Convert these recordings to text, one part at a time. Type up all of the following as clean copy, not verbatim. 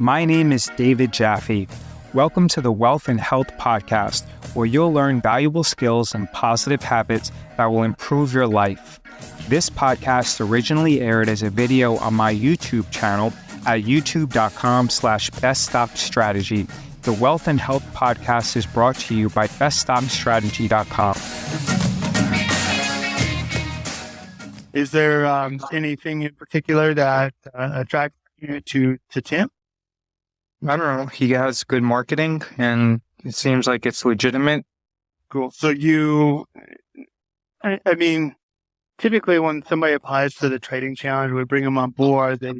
My name is David Jaffe. Welcome to the Wealth and Health Podcast, where you'll learn valuable skills and positive habits that will improve your life. This podcast originally aired as a video on my YouTube channel at youtube.com/beststockstrategy. The Wealth and Health Podcast is brought to you by beststockstrategy.com. Is there anything in particular that attracts you to Tim? I don't know. He has good marketing and it seems like it's legitimate. Cool. So I mean, typically when somebody applies to the trading challenge, we bring them on board, they're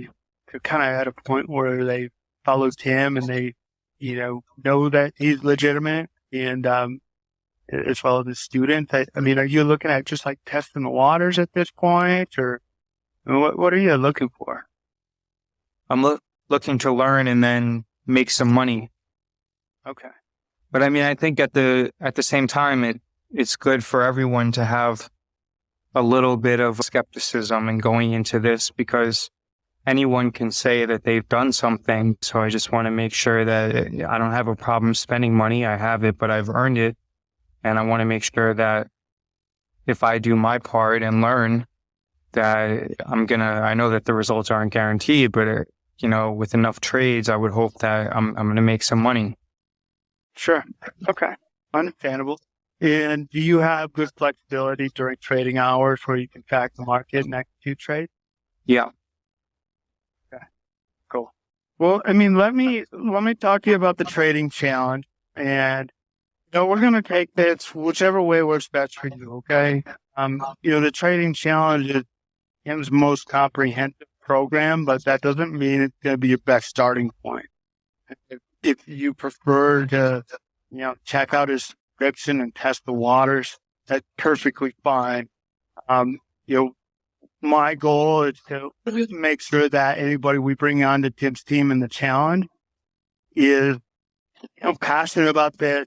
kind of at a point where they follow Tim and they, know that he's legitimate and, as well as the student. I mean, are you looking at just like testing the waters at this point, or what are you looking for? I'm looking to learn and then make some money. Okay. But I mean, I think at the same time, it's good for everyone to have a little bit of skepticism in going into this, because anyone can say that they've done something. So I just want to make sure that I don't have a problem spending money. I have it, but I've earned it. And I want to make sure that if I do my part and learn, that I know that the results aren't guaranteed, but with enough trades, I would hope that I'm going to make some money. Sure. Okay. Understandable. And do you have good flexibility during trading hours where you can track the market and execute trades? Yeah. Okay. Cool. Well, I mean, let me talk to you about the trading challenge, and we're going to take this whichever way works best for you. Okay. The trading challenge is Tim's most comprehensive program, but that doesn't mean it's going to be your best starting point. If you prefer to, check out his subscription and test the waters, that's perfectly fine. My goal is to make sure that anybody we bring on to Tim's team in the challenge is, passionate about this,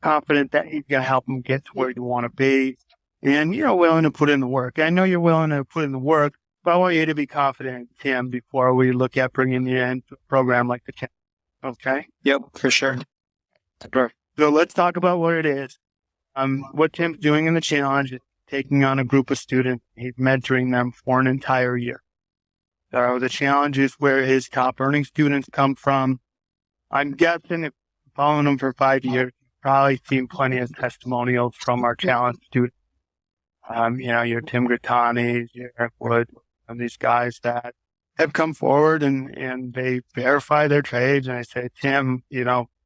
confident that he's going to help them get to where you want to be, and willing to put in the work. I know you're willing to put in the work, but I want you to be confident in Tim before we look at bringing you into a program like the challenge. Okay? Yep, for sure. So let's talk about what it is. What Tim's doing in the challenge is taking on a group of students. He's mentoring them for an entire year. So the challenge is where his top earning students come from. I'm guessing if you're following them for 5 years, you've probably seen plenty of testimonials from our challenge students. Your Tim Grattanis, your Eric Wood, these guys that have come forward and they verify their trades. And I say, Tim,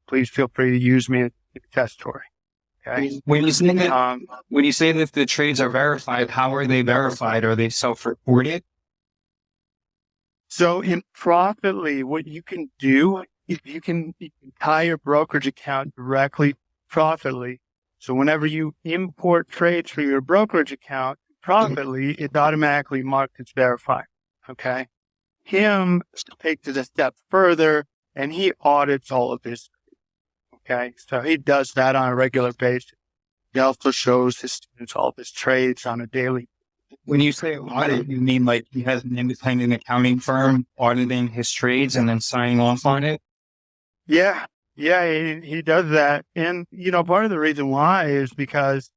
please feel free to use me as a success story. Okay. When you say that the trades are verified, how are they verified? Are they self-reported? So in Profitly, what you can do is you can tie your brokerage account directly to Profitly. So whenever you import trades from your brokerage account, Profitly, it's automatically marked as verified. Okay. Tim takes it a step further and he audits all of this. Okay. So he does that on a regular basis. He also shows his students all of his trades on a daily. When you say audit, you mean like he has an independent accounting firm auditing his trades and then signing off on it? Yeah. Yeah, he does that. And, part of the reason why is because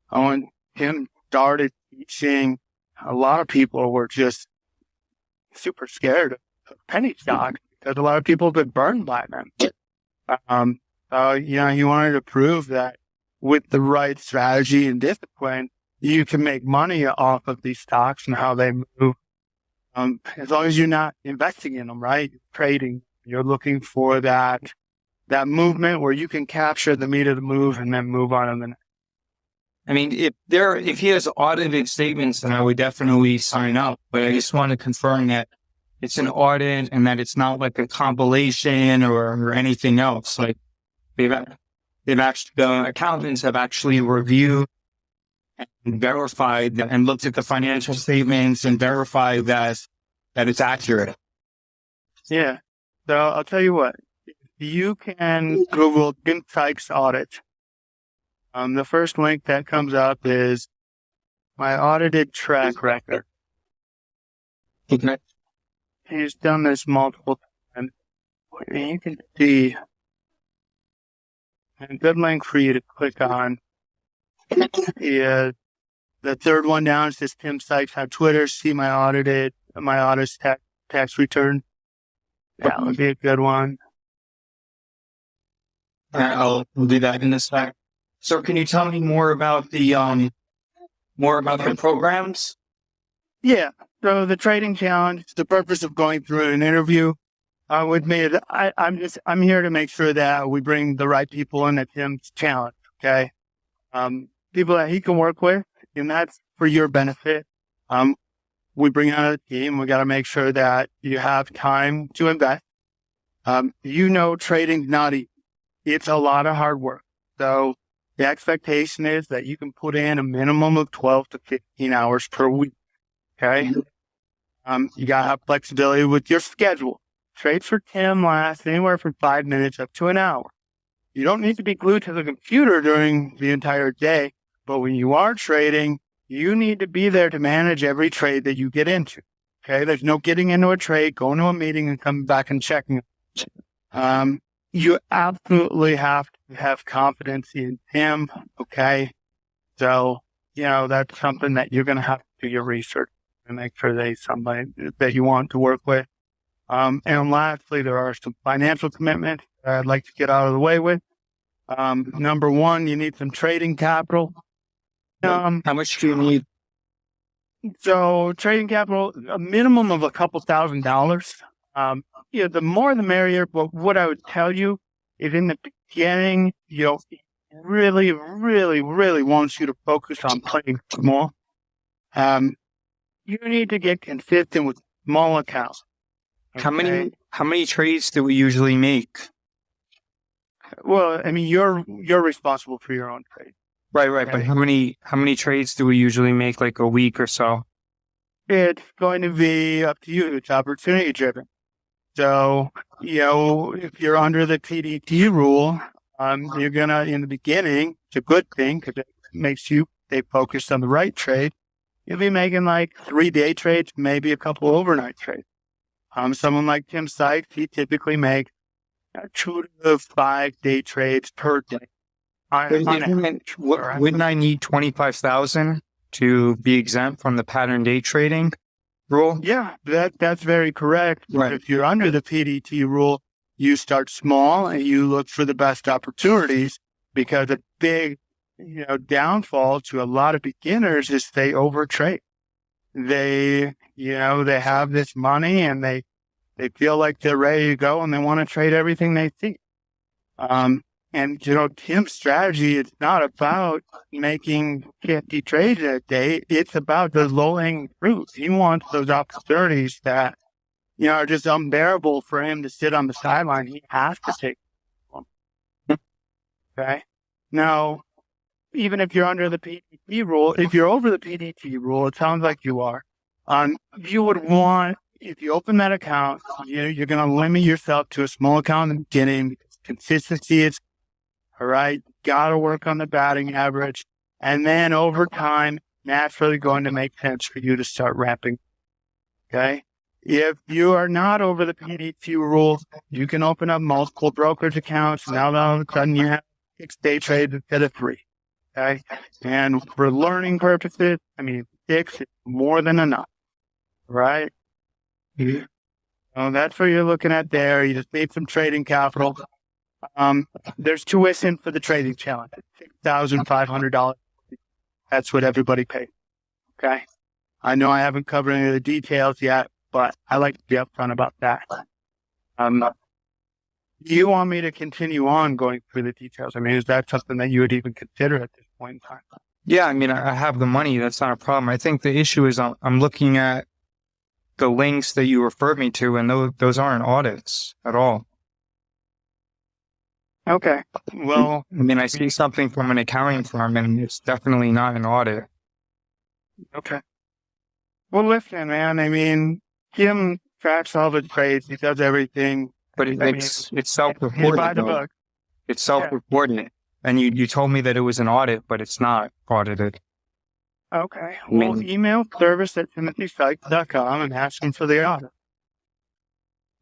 when Tim started teaching, a lot of people were just super scared of penny stocks because a lot of people have been burned by them. He wanted to prove that with the right strategy and discipline, you can make money off of these stocks and how they move. As long as you're not investing in them, right? You're trading. You're looking for that movement where you can capture the meat of the move and then move on to the next. I mean, if he has audited statements, then I would definitely sign up. But I just want to confirm that it's an audit and that it's not like a compilation or anything else. Like the accountants have actually reviewed and verified and looked at the financial statements and verified that it's accurate. Yeah. So I'll tell you what. You can Google Sykes Audit. The first link that comes up is my audited track record. Okay. He's done this multiple times. you can see a good link for you to click on is the third one down. It says Tim Sykes on Twitter. See my audit tax return. That would be a good one. We'll do that in a sec. So can you tell me more about the programs? Yeah. So the trading challenge, the purpose of going through an interview with me is I'm here to make sure that we bring the right people in at Tim's challenge. Okay. People that he can work with, and that's for your benefit. We bring on a team. We got to make sure that you have time to invest. Trading's not easy. It's a lot of hard work. So the expectation is that you can put in a minimum of 12 to 15 hours per week. Okay. You got to have flexibility with your schedule. Trades for Tim last anywhere from 5 minutes up to an hour. You don't need to be glued to the computer during the entire day, but when you are trading, you need to be there to manage every trade that you get into. Okay. There's no getting into a trade, going to a meeting and coming back and checking. You absolutely have to have confidence in Tim. Okay. So, that's something that you're going to have to do your research and make sure that he's somebody that you want to work with. And lastly, there are some financial commitments that I'd like to get out of the way with. Number one, you need some trading capital. How much do you need? So trading capital, a minimum of a couple $1,000s. The more the merrier, but what I would tell you is in the beginning, really, really, really wants you to focus on playing small. You need to get consistent with small accounts. Okay? How many trades do we usually make? Well, you're responsible for your own trade. Right. Okay. But how many trades do we usually make, like a week or so? It's going to be up to you. It's opportunity driven. So, if you're under the PDT rule, you're going to, in the beginning, it's a good thing because it makes you stay focused on the right trade. You'll be making like 3 day trades, maybe a couple overnight trades. Someone like Tim Sykes, he typically makes 2 to 5 day trades per day. Wouldn't I need 25,000 to be exempt from the pattern day trading rule? Yeah, that's very correct. Right. If you're under the PDT rule, you start small and you look for the best opportunities, because a big, downfall to a lot of beginners is they overtrade. They have this money and they feel like they're ready to go and they want to trade everything they see. And Tim's strategy is not about making 50 trades a day. It's about the low-hanging fruit. He wants those opportunities that, are just unbearable for him to sit on the sideline. He has to take them. Okay. Now, even if you're under the PDT rule, if you're over the PDT rule, it sounds like you are. You would want, if you open that account, you're going to limit yourself to a small account in the beginning. Consistency is all right. Got to work on the batting average. And then over time, naturally going to make sense for you to start ramping. Okay. If you are not over the PDT rules, you can open up multiple brokerage accounts. Now all of a sudden you have 6 day trades instead of 3. Okay. And for learning purposes, 6 is more than enough. Right. So that's what you're looking at there. You just need some trading capital. There's tuition for the trading challenge. $6,500. That's what everybody pays. Okay. I know I haven't covered any of the details yet, but I like to be upfront about that. Do you want me to continue on going through the details? Is that something that you would even consider at this point in time? Yeah. I have the money. That's not a problem. I think the issue is I'm looking at the links that you referred me to, and those aren't audits at all. Okay. Well, I see something from an accounting firm, and it's definitely not an audit. Okay. Well, listen, man. Kim tracks all the trades. He does everything. But it's self-reported. By the book. It's self-reported. Yeah. And you told me that it was an audit, but it's not audited. Okay. Well, email service@timothysykes.com and ask him for the audit.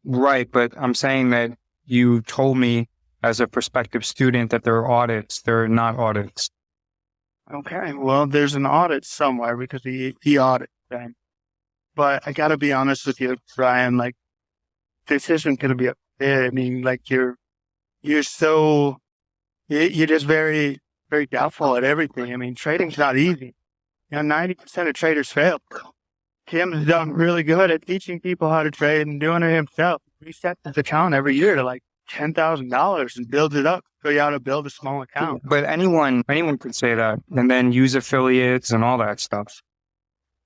Right, but I'm saying that you told me as a prospective student that there are audits. They're not audits. Okay, well, there's an audit somewhere because he audits them. But I got to be honest with you, Brian, like, this isn't going to be a fit. I mean, like, you're just very, very doubtful at everything. I mean, trading's not easy. 90% of traders fail. Tim's done really good at teaching people how to trade and doing it himself. He resets his account every year to like $10,000 and builds it up. So you how to build a small account. But anyone could say that and then use affiliates and all that stuff.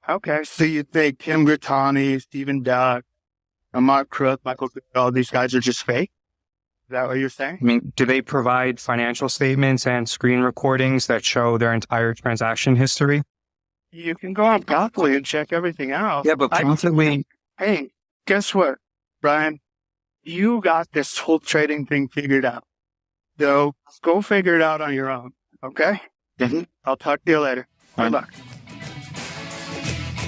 Okay, so you think Tim Grittani, Stephen Duck, Mark Crook, Michael, all these guys are just fake? Is that what you're saying? I mean, do they provide financial statements and screen recordings that show their entire transaction history? You can go on Pathway and check everything out. Yeah, but constantly. Hey, guess what, Brian? You got this whole trading thing figured out. So go figure it out on your own, okay? Mm-hmm. I'll talk to you later. Good luck.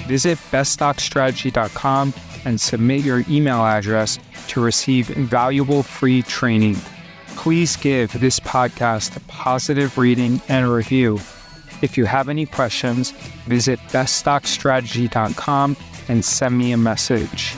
Visit beststockstrategy.com and submit your email address to receive valuable free training. Please give this podcast a positive rating and a review. If you have any questions, visit beststockstrategy.com and send me a message.